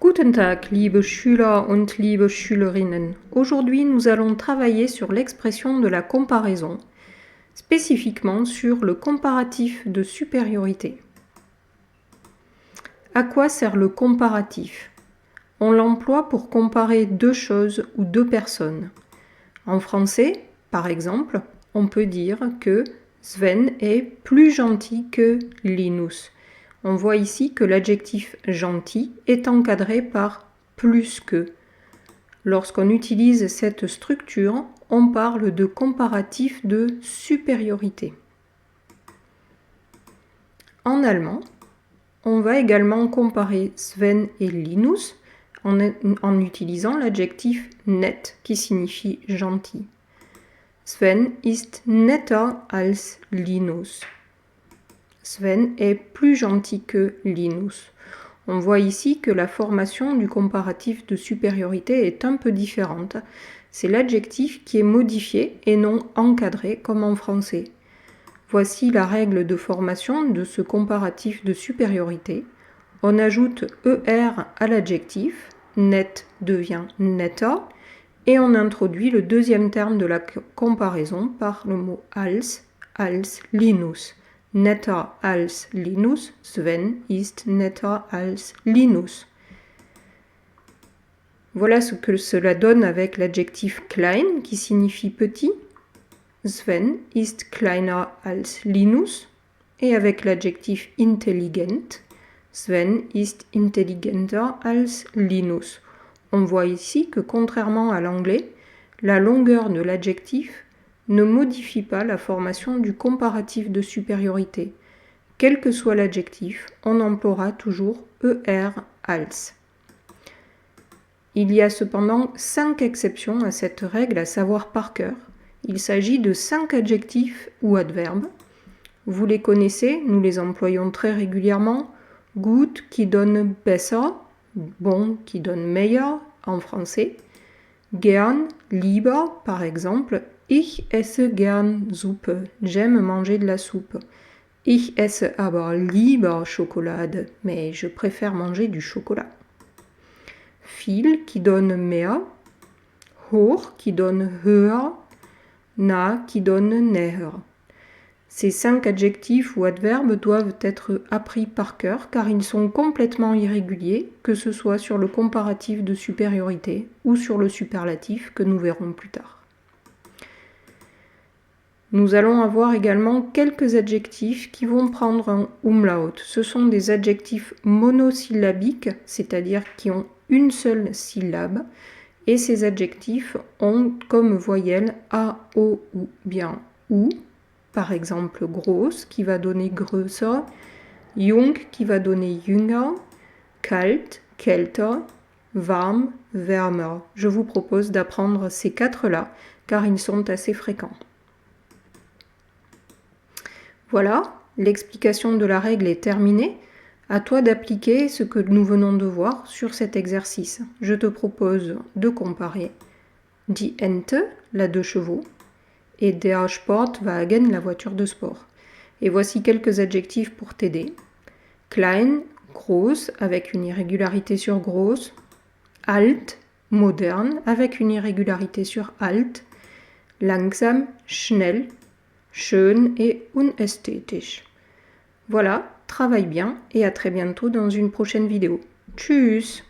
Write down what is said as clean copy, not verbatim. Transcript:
Guten Tag, liebe Schüler und liebe Schülerinnen. Aujourd'hui, nous allons travailler sur l'expression de la comparaison, spécifiquement sur le comparatif de supériorité. À quoi sert le comparatif? On l'emploie pour comparer deux choses ou deux personnes. En français, par exemple, on peut dire que Sven est plus gentil que Linus. On voit ici que l'adjectif gentil est encadré par plus que. Lorsqu'on utilise cette structure, on parle de comparatif de supériorité. En allemand, on va également comparer Sven et Linus en utilisant l'adjectif nett qui signifie gentil. Sven ist netter als Linus. Sven est plus gentil que Linus. On voit ici que la formation du comparatif de supériorité est un peu différente. C'est l'adjectif qui est modifié et non encadré comme en français. Voici la règle de formation de ce comparatif de supériorité. On ajoute ER à l'adjectif, net devient netter, et on introduit le deuxième terme de la comparaison par le mot als Linus. Netter als Linus, Sven ist netter als Linus. Voilà ce que cela donne avec l'adjectif klein qui signifie petit. Sven ist kleiner als Linus. Et avec l'adjectif intelligent, Sven ist intelligenter als Linus. On voit ici que contrairement à l'anglais, la longueur de l'adjectif ne modifie pas la formation du comparatif de supériorité. Quel que soit l'adjectif, on emploiera toujours ER als. Il y a cependant 5 exceptions à cette règle à savoir par cœur. Il s'agit de 5 adjectifs ou adverbes. Vous les connaissez, nous les employons très régulièrement. Gut qui donne besser, bon qui donne meilleur en français. Gern, lieber, par exemple. Ich esse gern Suppe. J'aime manger de la soupe. Ich esse aber lieber Schokolade. Mais je préfère manger du chocolat. Viel qui donne mehr. Hoch qui donne höher. Nah qui donne näher. Ces 5 adjectifs ou adverbes doivent être appris par cœur car ils sont complètement irréguliers, que ce soit sur le comparatif de supériorité ou sur le superlatif que nous verrons plus tard. Nous allons avoir également quelques adjectifs qui vont prendre un umlaut. Ce sont des adjectifs monosyllabiques, c'est-à-dire qui ont une seule syllabe, et ces adjectifs ont comme voyelle A, O ou bien OU. Par exemple, groß qui va donner größer, jung qui va donner jünger, kalt, kälter, warm, wärmer. Je vous propose d'apprendre ces 4-là car ils sont assez fréquents. Voilà, l'explication de la règle est terminée. À toi d'appliquer ce que nous venons de voir sur cet exercice. Je te propose de comparer die Ente, la 2 chevaux, et der Sportwagen, la voiture de sport. Et voici quelques adjectifs pour t'aider. Klein, groß, avec une irrégularité sur groß. Alt, moderne, avec une irrégularité sur alt. Langsam, schnell. Schön et unästhetisch. Voilà, travaille bien et à très bientôt dans une prochaine vidéo. Tschüss!